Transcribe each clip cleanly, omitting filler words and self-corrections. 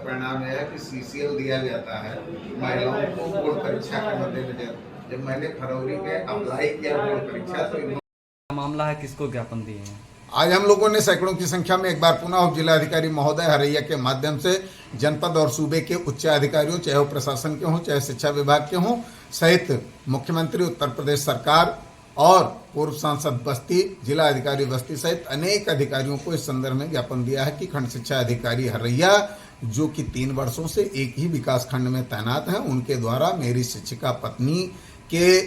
परिणाम यह है कि सीसीएल दिया जाता है महिलाओं को बोर्ड परीक्षा करने में। जब मैंने फरवरी में अप्लाई किया बोर्ड परीक्षा तो मामला है, किसको ज्ञापन दिए हैं? आज हम लोगों ने सैकड़ों की संख्या में एक बार पुनः जिलाधिकारी महोदय हरैया के माध्यम से जनपद और सूबे के उच्च अधिकारियों, चाहे वो प्रशासन के हों चाहे शिक्षा विभाग के हों, सहित मुख्यमंत्री उत्तर प्रदेश सरकार और पूर्व सांसद बस्ती, जिला अधिकारी बस्ती सहित अनेक अधिकारियों को इस संदर्भ में ज्ञापन दिया है कि खंड शिक्षा अधिकारी हरैया, जो कि 3 वर्षों से एक ही विकास खंड में तैनात हैं, उनके द्वारा मेरी शिक्षिका पत्नी के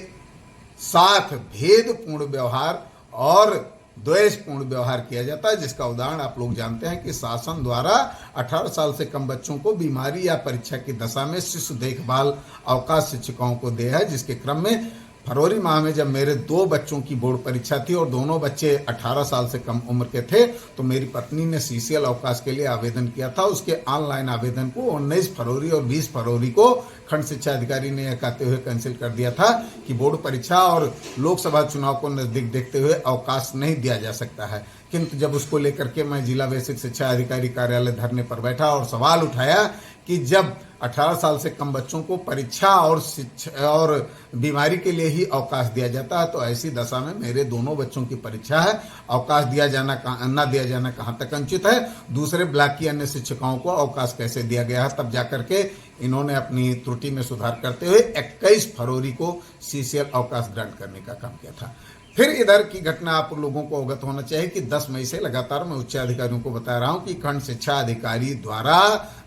साथ भेदपूर्ण व्यवहार और द्वेषपूर्ण व्यवहार किया जाता है, जिसका उदाहरण आप लोग जानते हैं कि शासन द्वारा 18 साल से कम बच्चों को बीमारी या परीक्षा की दशा में शिशु देखभाल अवकाश शिक्षिकाओं को दिया है, जिसके क्रम में फरवरी माह में जब मेरे 2 बच्चों की बोर्ड परीक्षा थी और दोनों बच्चे 18 साल से कम उम्र के थे, तो मेरी पत्नी ने सीसीएल अवकाश के लिए आवेदन किया था। उसके ऑनलाइन आवेदन को 19 फरवरी और 20 फरवरी को खंड शिक्षा अधिकारी ने यह कहते हुए कैंसिल कर दिया था कि बोर्ड परीक्षा और लोकसभा चुनाव को नजदीक देखते हुए अवकाश नहीं दिया जा सकता है। किंतु जब उसको लेकर के मैं जिला बेसिक शिक्षा अधिकारी कार्यालय धरने पर बैठा और सवाल उठाया कि जब 18 साल से कम बच्चों को परीक्षा और बीमारी के लिए ही अवकाश दिया जाता है, तो ऐसी दशा में मेरे दोनों बच्चों की परीक्षा है, अवकाश दिया जाना न दिया जाना कहाँ तक अनुचित है। दूसरे ब्लॉक की अन्य शिक्षिकाओं को अवकाश कैसे दिया गया है। तब जाकर के इन्होंने अपनी त्रुटि में सुधार करते हुए 21 फरवरी को सीसीएल अवकाश ग्रांट करने का काम किया था। फिर इधर की घटना आप लोगों को अवगत होना चाहिए कि 10 मई से लगातार मैं उच्च अधिकारियों को बता रहा हूं कि खंड शिक्षा अधिकारी द्वारा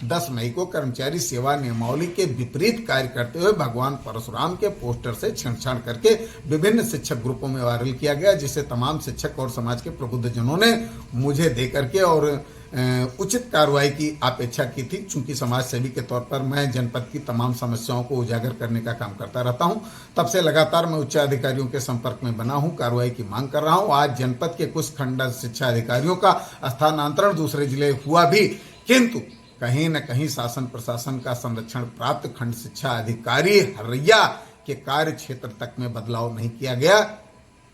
10 मई को कर्मचारी सेवा नियमावली के विपरीत कार्य करते हुए भगवान परशुराम के पोस्टर से छेड़छाड़ करके विभिन्न शिक्षक ग्रुपों में वायरल किया गया, जिसे तमाम शिक्षक और समाज के प्रबुद्धजनों ने मुझे दे करके और उचित कार्रवाई की अपेक्षा की थी। चूंकि समाज सेवी के तौर पर मैं जनपद की तमाम समस्याओं को उजागर करने का काम करता रहता हूं, तब से लगातार मैं उच्च अधिकारियों के संपर्क में बना हूं, कार्रवाई की मांग कर रहा हूं। आज जनपद के कुछ खंड शिक्षा अधिकारियों का स्थानांतरण दूसरे जिले हुआ भी, किंतु कहीं न कहीं शासन प्रशासन का संरक्षण प्राप्त खंड शिक्षा अधिकारी हरैया के कार्य क्षेत्र तक में बदलाव नहीं किया गया।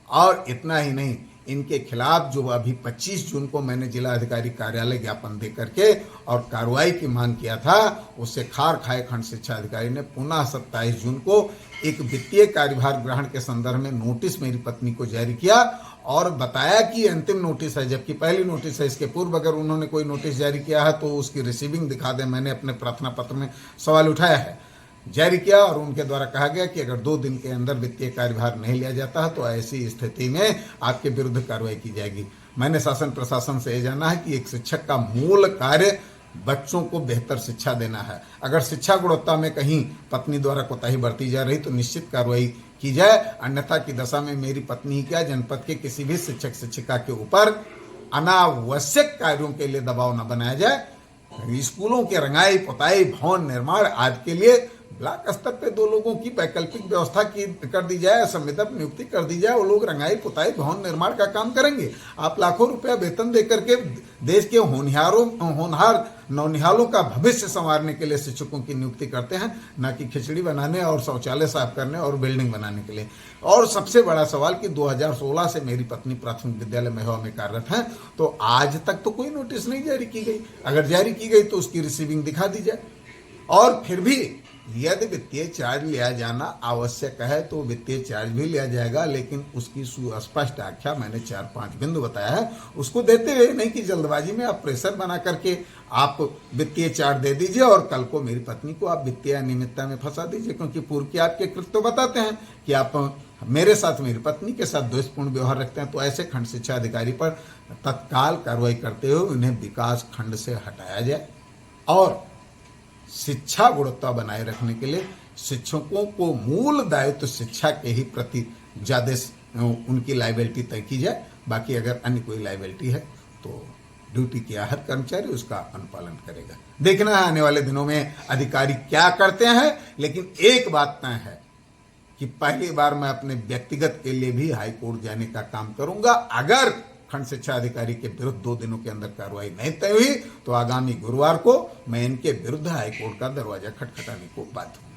और इतना ही नहीं, इनके खिलाफ जो अभी 25 जून को मैंने जिला अधिकारी कार्यालय ज्ञापन दे करके और कार्रवाई की मांग किया था, उससे खार खाए खंड शिक्षा अधिकारी ने पुनः 27 जून को एक वित्तीय कार्यभार ग्रहण के संदर्भ में नोटिस मेरी पत्नी को जारी किया और बताया कि अंतिम नोटिस है, जबकि पहली नोटिस है। इसके पूर्व अगर उन्होंने कोई नोटिस जारी किया है तो उसकी रिसीविंग दिखा दें। मैंने अपने प्रार्थना पत्र में सवाल उठाया है, जारी किया, और उनके द्वारा कहा गया कि अगर 2 दिन के अंदर वित्तीय कार्यभार नहीं लिया जाता है तो ऐसी स्थिति में आपके विरुद्ध कार्रवाई की जाएगी। मैंने शासन प्रशासन से यह जाना है कि एक शिक्षक का मूल कार्य बच्चों को बेहतर शिक्षा देना है। अगर शिक्षा गुणवत्ता में कहीं पत्नी द्वारा कोताही बरती जा रही तो निश्चित कार्रवाई की जाए, अन्यथा की दशा में मेरी पत्नी क्या जनपद के किसी भी शिक्षक शिक्षिका के ऊपर अनावश्यक कार्यों के लिए दबाव न बनाया जाए। स्कूलों के रंगाई पुताई भवन निर्माण आदि के लिए ब्लॉक स्तर पे 2 लोगों की वैकल्पिक व्यवस्था कर दी जाए, संविदा नियुक्ति कर दी जाए, वो लोग रंगाई पुताई भवन निर्माण का काम करेंगे। आप लाखों रुपया वेतन देकर के देश के होनहार नौनिहालों का भविष्य संवारने के लिए शिक्षकों की नियुक्ति करते हैं, न कि खिचड़ी बनाने और शौचालय साफ करने और बिल्डिंग बनाने के लिए। और सबसे बड़ा सवाल कि 2016 से मेरी पत्नी प्राथमिक विद्यालय महुआ में कार्यरत है, तो आज तक तो कोई नोटिस नहीं जारी की गई। अगर जारी की गई तो उसकी रिसीविंग दिखा दी जाए। और फिर भी यदि वित्तीय चार्ज लिया जाना आवश्यक है तो वित्तीय चार्ज भी लिया जाएगा, लेकिन उसकी सुस्पष्ट व्याख्या मैंने 4-5 बिंदु बताया है, उसको देते हुए नहीं कि जल्दबाजी में आप प्रेशर बना करके आप वित्तीय चार्ज दे दीजिए और कल को मेरी पत्नी को आप वित्तीय अनियमितता में फंसा दीजिए। क्योंकि पूर्व के आपके कृत्य बताते हैं कि आप मेरे साथ मेरी पत्नी के साथ द्वेषपूर्ण व्यवहार रखते हैं, तो ऐसे खंड शिक्षा अधिकारी पर तत्काल कार्रवाई करते हुए उन्हें विकास खंड से हटाया जाए और शिक्षा गुणवत्ता बनाए रखने के लिए शिक्षकों को मूल दायित्व शिक्षा के ही प्रति ज्यादा उनकी लायबिलिटी तय की जाए। बाकी अगर अन्य कोई लायबिलिटी है तो ड्यूटी किया हर कर्मचारी उसका अनुपालन करेगा। देखना है आने वाले दिनों में अधिकारी क्या करते हैं, लेकिन एक बात तय है कि पहली बार मैं अपने व्यक्तिगत के लिए भी हाईकोर्ट जाने का काम करूंगा। अगर खंड शिक्षा अधिकारी के विरुद्ध 2 दिनों के अंदर कार्रवाई नहीं तय हुई तो आगामी गुरुवार को मैं इनके विरुद्ध हाईकोर्ट का दरवाजा खटखटाने को बाध्य हूं।